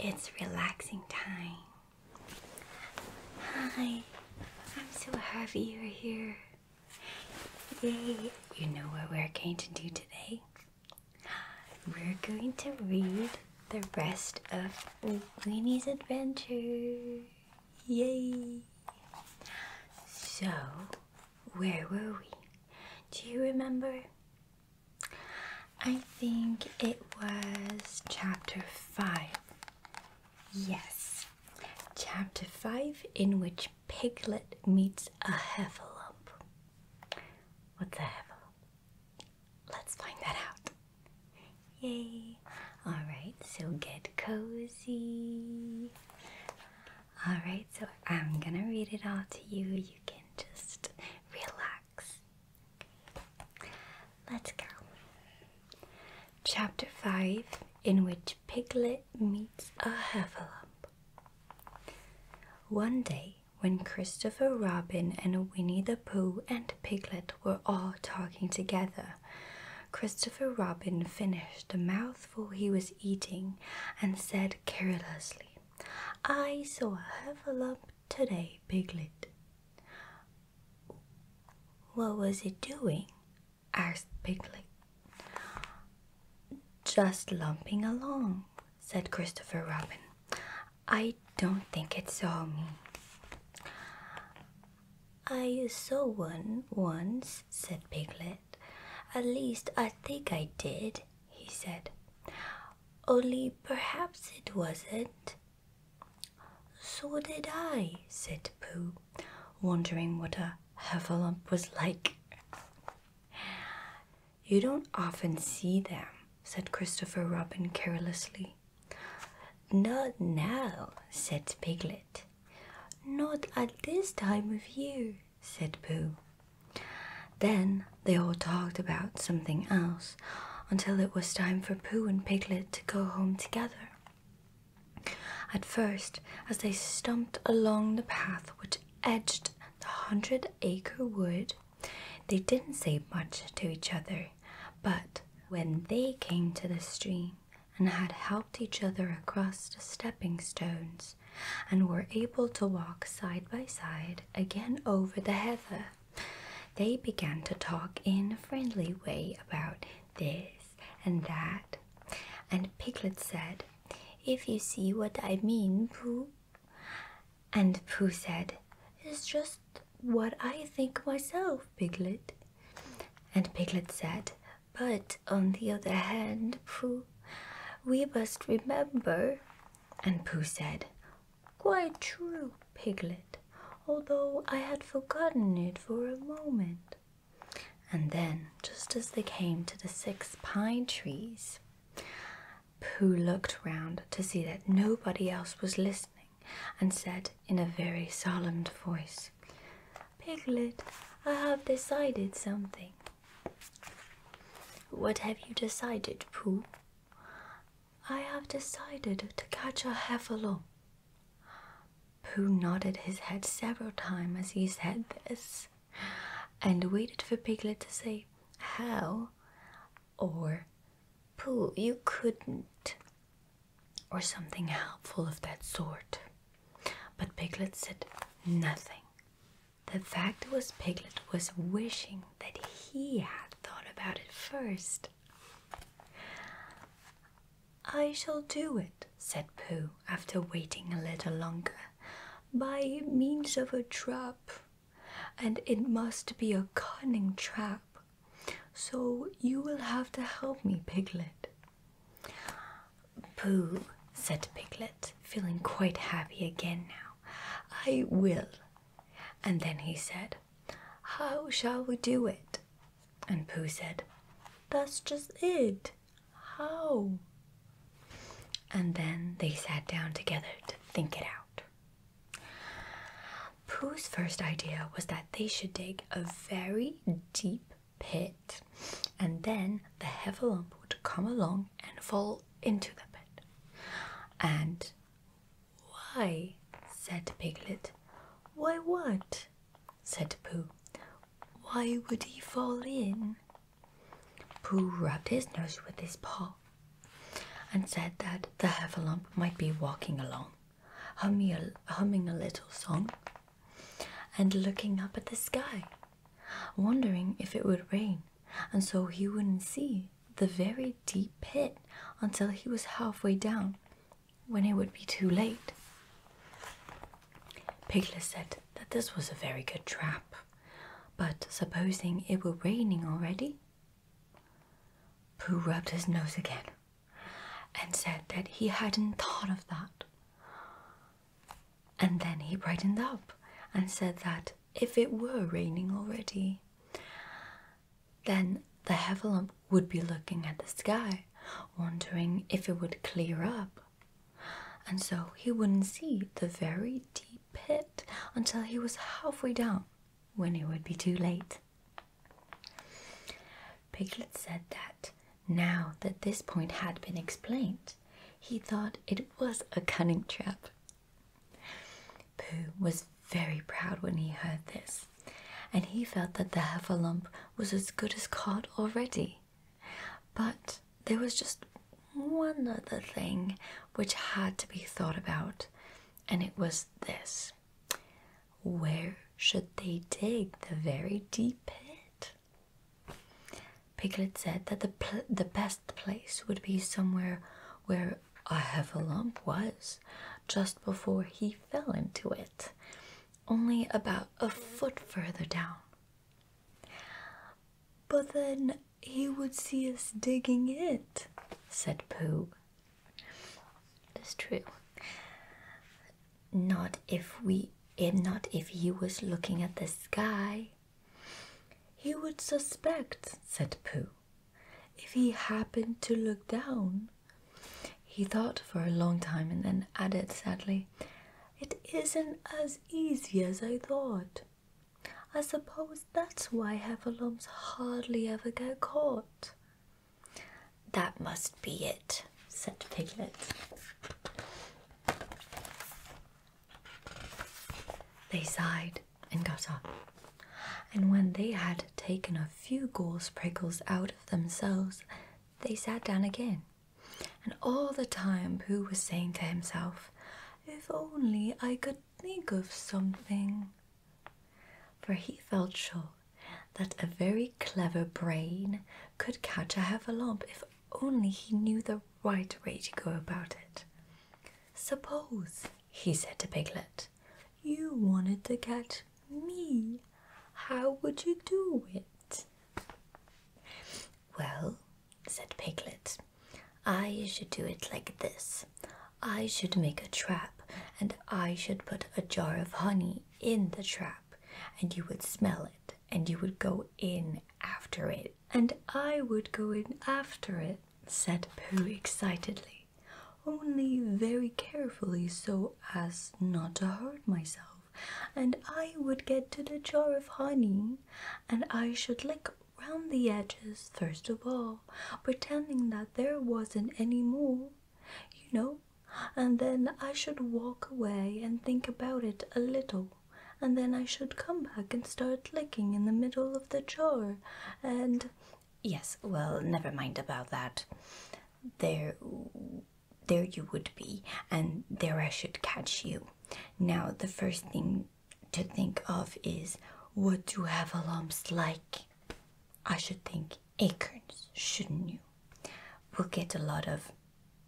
it's relaxing time. Hi, I'm so happy you're here. Yay! You know what we're going to do today? We're going to read the rest of Winnie's adventure. Yay! So, where were we? Do you remember? I think it was chapter 5. Yes, chapter 5, in which Piglet meets a heffalump. What's a heffalump? Let's find that out. Yay! Alright, so get cozy. Alright, so I'm gonna read it all to you. You can just relax. Let's go. Chapter 5, in which Piglet meets a heffalump. One day, when Christopher Robin and Winnie the Pooh and Piglet were all talking together, Christopher Robin finished the mouthful he was eating and said carelessly, "I saw a heffalump today, Piglet." "What was it doing?" asked Piglet. "Just lumping along," said Christopher Robin. "I don't think it saw me." "I saw one once," said Piglet. "At least I think I did," he said. "Only perhaps it wasn't." "So did I," said Pooh, wondering what a heffalump was like. "You don't often see them," said Christopher Robin carelessly. "Not now," said Piglet. "Not at this time of year," said Pooh. Then they all talked about something else until it was time for Pooh and Piglet to go home together. At first, as they stumped along the path which edged the 100-acre wood, they didn't say much to each other, but when they came to the stream and had helped each other across the stepping stones and were able to walk side by side again over the heather, they began to talk in a friendly way about this and that. And Piglet said, "If you see what I mean, Pooh." And Pooh said, "It's just what I think myself, Piglet." And Piglet said, "But on the other hand, Pooh, we must remember." And Pooh said, "Quite true, Piglet, although I had forgotten it for a moment." And then, just as they came to the 6 pine trees, Pooh looked round to see that nobody else was listening and said in a very solemn voice, "Piglet, I have decided something." "What have you decided, Pooh?" "I have decided to catch a heffalump." Pooh nodded his head several times as he said this, and waited for Piglet to say, "How?" or "Pooh, you couldn't," or something helpful of that sort. But Piglet said nothing. The fact was, Piglet was wishing that he had thought about it first. "I shall do it," said Pooh, after waiting a little longer, "by means of a trap. And it must be a cunning trap. So you will have to help me, Piglet." "Pooh," said Piglet, feeling quite happy again now, "I will." And then he said, "How shall we do it?" And Pooh said, "That's just it. How?" And then they sat down together to think it out. Pooh's first idea was that they should dig a very deep pit, and then the heffalump would come along and fall into the pit. And "Why?" said Piglet. "Why what?" said Pooh. "Why would he fall in?" Pooh rubbed his nose with his paw, and said that the heffalump might be walking along, humming a little song, and looking up at the sky, wondering if it would rain, and so he wouldn't see the very deep pit until he was halfway down, when it would be too late. Piglet said that this was a very good trap, but supposing it were raining already? Pooh rubbed his nose again and said that he hadn't thought of that. And then he brightened up and said that if it were raining already, then the heffalump would be looking at the sky, wondering if it would clear up. And so he wouldn't see the very deep pit until he was halfway down, when it would be too late. Piglet said that now that this point had been explained, he thought it was a cunning trap. Pooh was very proud when he heard this, and he felt that the heffalump was as good as caught already. But there was just one other thing which had to be thought about, and it was this. Where should they dig the very deep pit? Piglet said that the best place would be somewhere where a heffalump was, just before he fell into it, only about a foot further down. But then he would see us digging it, said Pooh. That's true. Not if he was looking at the sky. He would suspect, said Pooh, if he happened to look down. He thought for a long time and then added sadly, "It isn't as easy as I thought. I suppose that's why heffalumps hardly ever get caught." "That must be it," said Piglet. They sighed and got up, and when they had taken a few gorse prickles out of themselves, they sat down again. And all the time Pooh was saying to himself, "If only I could think of something." For he felt sure that a very clever brain could catch a heffalump if only he knew the right way to go about it. "Suppose," he said to Piglet, "you wanted to catch me. How would you do it?" "Well," said Piglet, "I should do it like this. I should make a trap, and I should put a jar of honey in the trap, and you would smell it, and you would go in after it." "And I would go in after it," said Pooh excitedly, "only very carefully so as not to hurt myself. And I would get to the jar of honey, and I should lick round the edges first of all, pretending that there wasn't any more, and then I should walk away and think about it a little, and then I should come back and start licking in the middle of the jar, and—" "Yes, well, never mind about that. There you would be, and there I should catch you. Now, the first thing to think of is, what do heffalumps like? I should think acorns, shouldn't you? We'll get a lot of—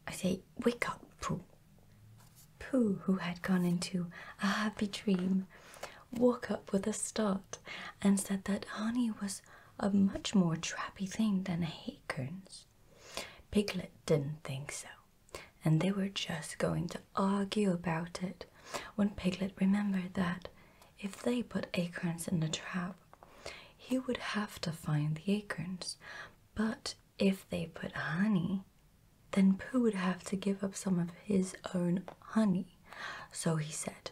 I say, wake up, Pooh." Pooh, who had gone into a happy dream, woke up with a start and said that honey was a much more trappy thing than acorns. Piglet didn't think so, and they were just going to argue about it when Piglet remembered that if they put acorns in the trap, he would have to find the acorns, but if they put honey, then Pooh would have to give up some of his own honey. So he said,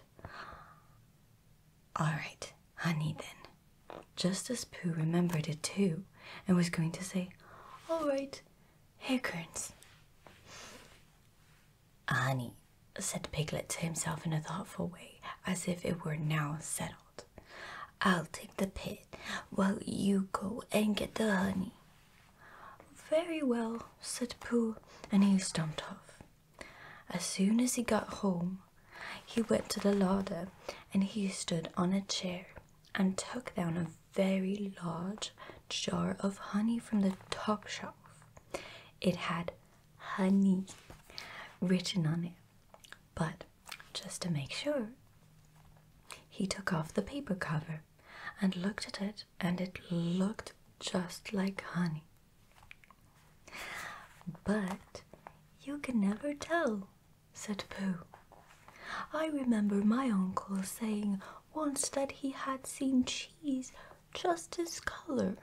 "All right, honey then," just as Pooh remembered it too, and was going to say, "All right, acorns." "Honey," said Piglet to himself in a thoughtful way, as if it were now settled. "I'll take the pit while you go and get the honey." Very well, said Pooh, and he stumped off. As soon as he got home, he went to the larder and he stood on a chair and took down a very large jar of honey from the top shelf. It had honey written on it, but just to make sure, he took off the paper cover and looked at it, and it looked just like honey. But you can never tell, said Pooh. I remember my uncle saying once that he had seen cheese just his color.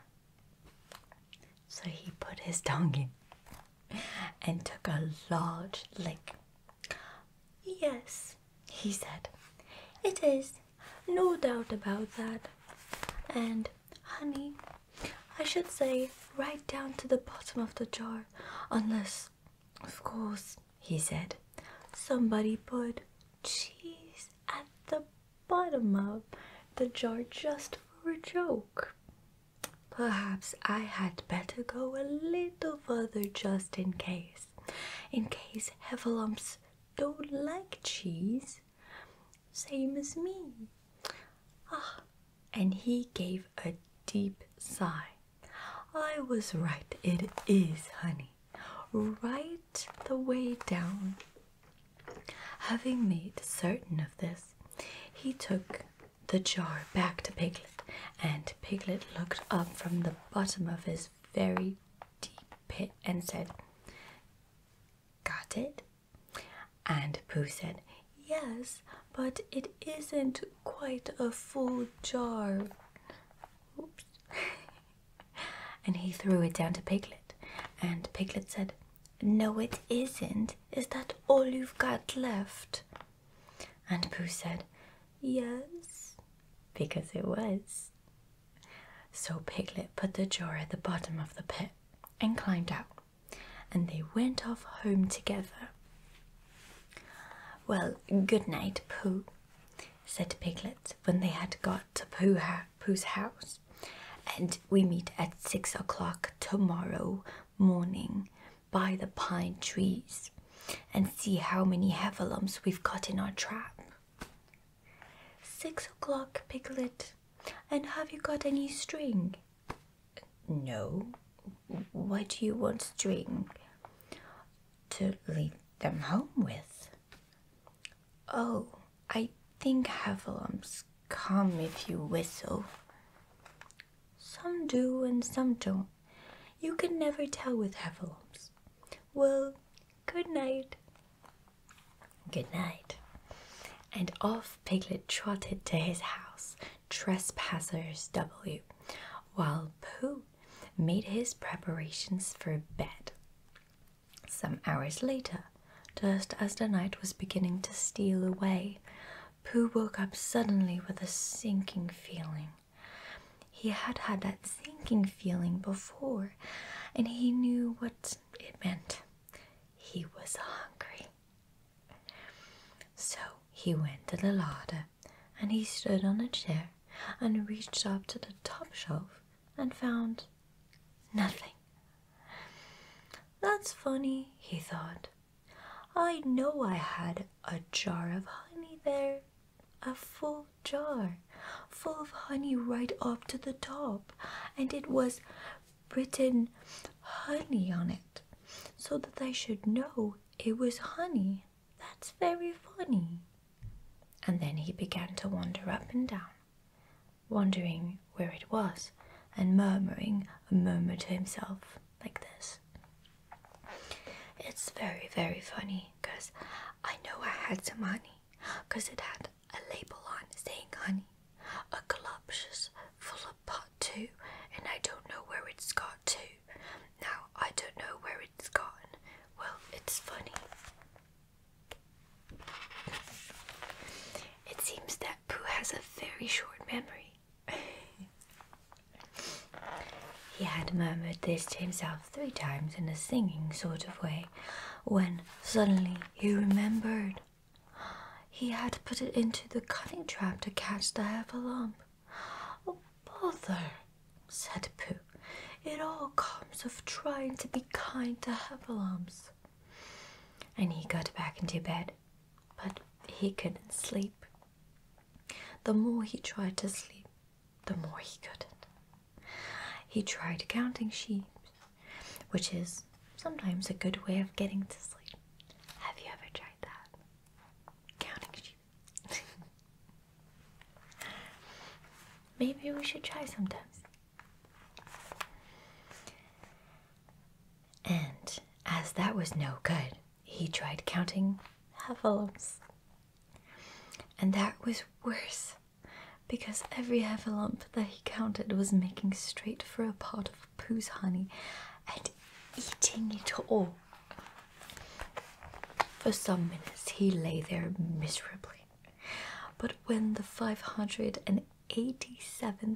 So he put his tongue in and took a large lick. Yes, he said, it is, no doubt about that. And honey, I should say, right down to the bottom of the jar, unless, of course, he said, somebody put cheese at the bottom of the jar just for a joke. Perhaps I had better go a little further just in case heffalumps don't like cheese, same as me. Ah, and he gave a deep sigh. I was right, it is honey, right the way down. Having made certain of this, he took the jar back to Piglet, and Piglet looked up from the bottom of his very deep pit and said, Got it? And Pooh said, Yes, but it isn't quite a full jar. Oops. And he threw it down to Piglet, and Piglet said, No, it isn't. Is that all you've got left? And Pooh said, Yes, because it was. So Piglet put the jar at the bottom of the pit and climbed out, and they went off home together. Well, good night, Pooh, said Piglet when they had got to Pooh's house, and we meet at 6 o'clock tomorrow morning by the pine trees and see how many heffalumps we've got in our trap. 6 o'clock, Piglet. And have you got any string? No. Why do you want string? To lead them home with. Oh, I think heffalumps come if you whistle. Some do and some don't. You can never tell with heffalumps. Well, good night. Good night. And off Piglet trotted to his house, Trespassers W, while Pooh made his preparations for bed. Some hours later, just as the night was beginning to steal away, Pooh woke up suddenly with a sinking feeling. He had had that sinking feeling before, and he knew what it meant. He was hungry. So he went to the larder, and he stood on a chair and reached up to the top shelf and found nothing. That's funny, he thought. I know I had a jar of honey there, a full jar, full of honey right up to the top, and it was written honey on it, so that I should know it was honey. That's very funny. And then he began to wander up and down, wondering where it was, and murmuring a murmur to himself like this. It's very, very funny, 'cause I know I had some honey, 'cause it had a label on saying honey, a galoshes full of pot too, and I don't know where it's got to. Now, I don't know where it's gone. Well, it's funny. It seems that Pooh has a very short memory. He had murmured this to himself 3 times in a singing sort of way, when suddenly he remembered. He had put it into the cunning trap to catch the heffalump. Oh, bother, said Pooh. It all comes of trying to be kind to heffalumps. And he got back into bed, but he couldn't sleep. The more he tried to sleep, the more he couldn't. He tried counting sheep, which is sometimes a good way of getting to sleep. Have you ever tried that? Counting sheep. Maybe we should try sometimes. And as that was no good, he tried counting heffalumps. And that was worse, because every heffalump that he counted was making straight for a pot of Pooh's honey and eating it all. For some minutes he lay there miserably, but when the 587th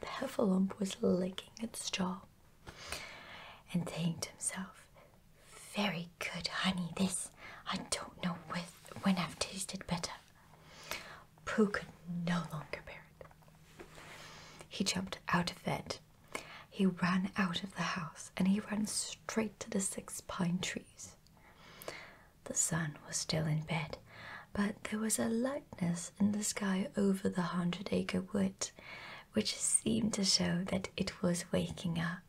heffalump was licking its jaw and saying to himself, "Very good honey, this. I don't know when I've tasted better," Pooh could no longer bear it. He jumped out of bed. He ran out of the house and he ran straight to the 6 pine trees. The sun was still in bed, but there was a lightness in the sky over the 100-acre wood, which seemed to show that it was waking up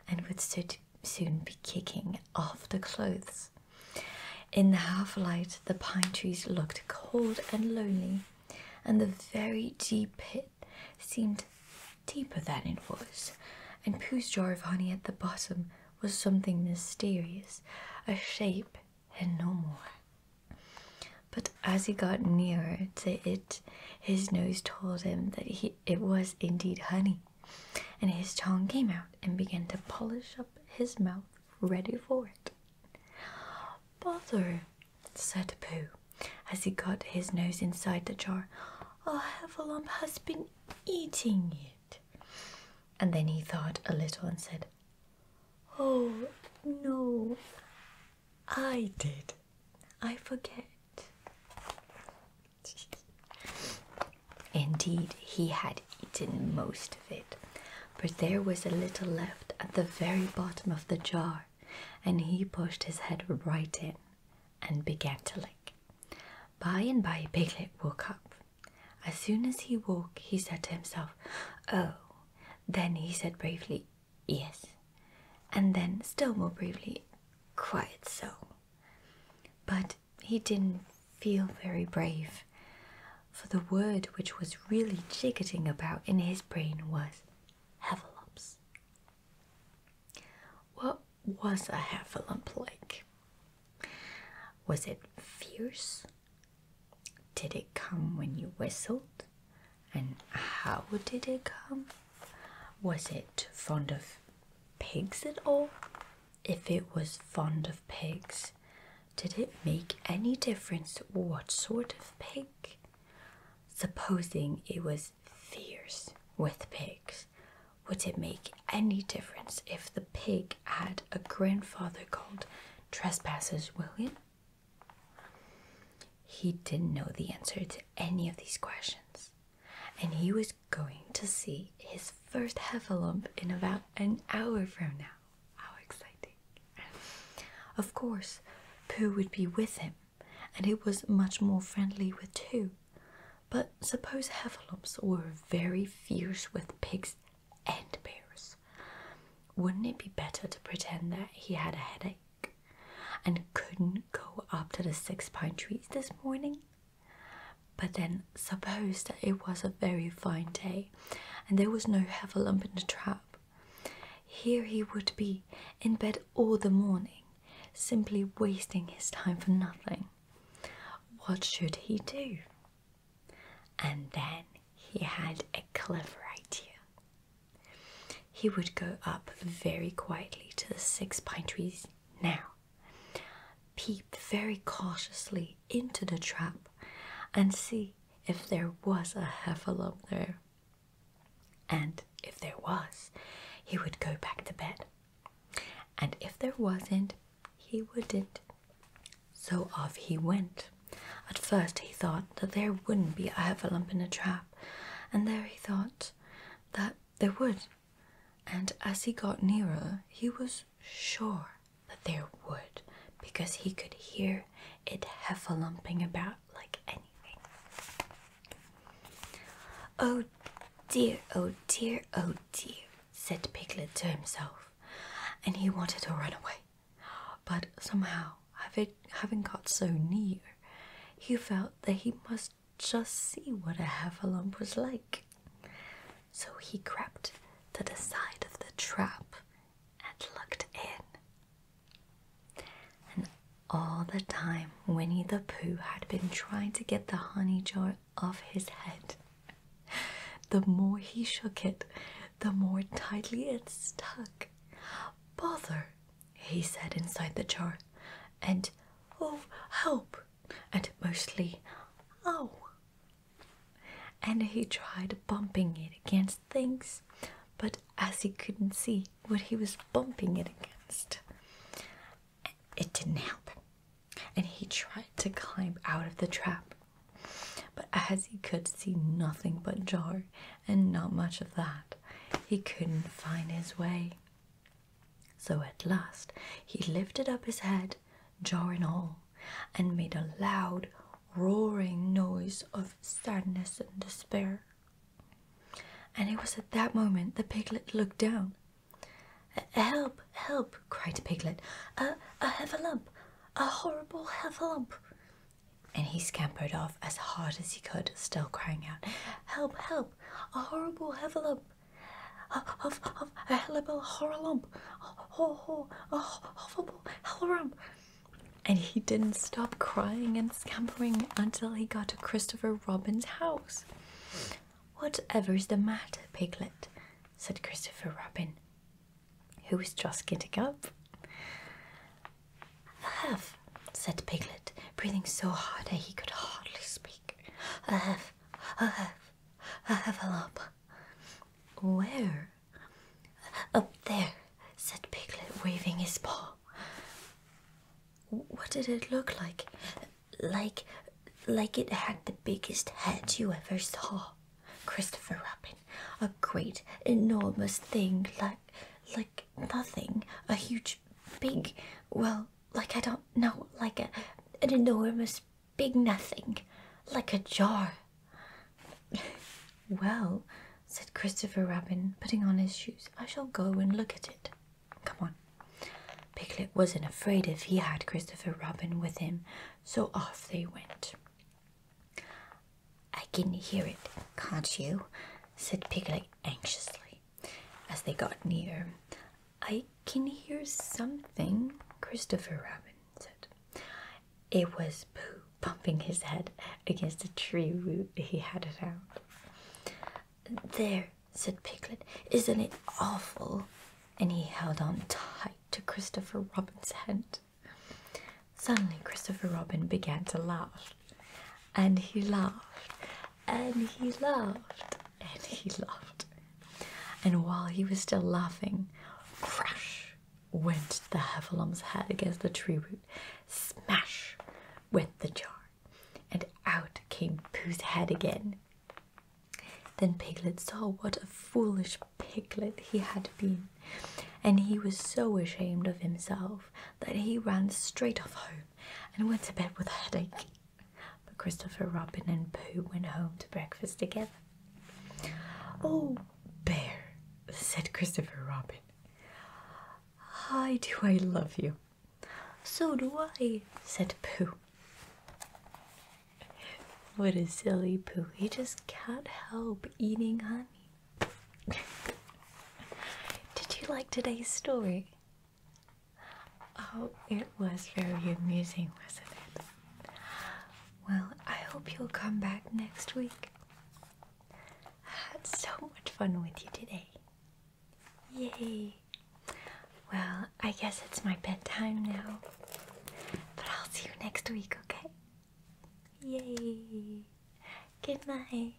and would soon be kicking off the clothes. In the half-light, the pine trees looked cold and lonely, and the very deep pit seemed deeper than it was, and Pooh's jar of honey at the bottom was something mysterious, a shape and no more. But as he got nearer to it, his nose told him that it was indeed honey, and his tongue came out and began to polish up his mouth, ready for it. "Bother," said Pooh, as he got his nose inside the jar. "A heffalump has been eating it." And then he thought a little and said, "Oh, no, I did. I forget." Indeed, he had eaten most of it, but there was a little left at the very bottom of the jar, and he pushed his head right in and began to lick. By and by, Piglet woke up. As soon as he woke, he said to himself, "Oh." Then he said bravely, "Yes." And then, still more bravely, "Quite so." But he didn't feel very brave, for the word which was really jiggetting about in his brain was heffalumps. What was a heffalump like? Was it fierce? Did it come when you whistled? And how did it come? Was it fond of pigs at all? If it was fond of pigs, did it make any difference what sort of pig? Supposing it was fierce with pigs, would it make any difference if the pig had a grandfather called Trespassers William? He didn't know the answer to any of these questions, and he was going to see his first heffalump in about an hour from now. How exciting. Of course, Pooh would be with him, and it was much more friendly with two. But suppose heffalumps were very fierce with pigs and bears. Wouldn't it be better to pretend that he had a headache and couldn't go up to the 6 pine trees this morning? But then suppose that it was a very fine day and there was no heffalump in the trap. Here he would be in bed all the morning, simply wasting his time for nothing. What should he do? And then he had a clever idea. He would go up very quietly to the 6 pine trees now, peep very cautiously into the trap, and see if there was a heffalump there. And if there was, he would go back to bed. And if there wasn't, he wouldn't. So off he went. At first he thought that there wouldn't be a heffalump in the trap, and there he thought that there would. And as he got nearer, he was sure that there would, because he could hear it heffalomping about like anything. "Oh dear, oh dear, oh dear," said Piglet to himself, and he wanted to run away. But somehow, having got so near, he felt that he must just see what a heffalump was like. So he crept to the side of the trap and looked in. And all the time, Winnie the Pooh had been trying to get the honey jar off his head. The more he shook it, the more tightly it stuck. "Bother," he said inside the jar, and "oh, help," and mostly "ow." And he tried bumping it against things, but as he couldn't see what he was bumping it against, it didn't help him. And he tried to climb out of the trap, but as he could see nothing but jar, and not much of that, he couldn't find his way. So at last he lifted up his head, jar and all, and made a loud, roaring noise of sadness and despair. And it was at that moment the Piglet looked down. "Help, help," cried Piglet. A heffalump, a horrible heffalump." And he scampered off as hard as he could, still crying out, "Help, help, a horrible heffalump, a horrible horralump, a horrible hellrump." And he didn't stop crying and scampering until he got to Christopher Robin's house. "Whatever's the matter, Piglet?" said Christopher Robin, who was just getting up. "A hef," said Piglet, breathing so hard that he could hardly speak. "A hef, a hef, a heffalump." "Where?" "Up there," said Piglet, waving his paw. "What did it look like?" Like it had the biggest head you ever saw, Christopher Robin. "A great, enormous thing, like nothing. A huge, big, well, like I don't know, like an enormous, big nothing, like a jar." "Well," said Christopher Robin, putting on his shoes, "I shall go and look at it. Come on." Piglet wasn't afraid if he had Christopher Robin with him, so off they went. "I can hear it, can't you?" said Piglet anxiously, as they got near. "I can hear something," Christopher Robin said. It was Pooh bumping his head against a tree root he had it out. "There," said Piglet, "isn't it awful?" And he held on tight to Christopher Robin's hand. Suddenly Christopher Robin began to laugh, and he laughed, and he laughed, and he laughed. And while he was still laughing, crash went the heffalum's head against the tree root. Smash went the jar, and out came Pooh's head again. Then Piglet saw what a foolish piglet he had been, and he was so ashamed of himself that he ran straight off home and went to bed with a headache. But Christopher Robin and Pooh went home to breakfast together. "Oh, Bear," said Christopher Robin, "how do I love you." "So do I," said Pooh. What a silly Pooh. He just can't help eating honey. Did you like today's story? Oh, it was very amusing, wasn't it? Well, I hope you'll come back next week. I had so much fun with you today. Yay! Well, I guess it's my bedtime now. But I'll see you next week, okay? Yay! Good night.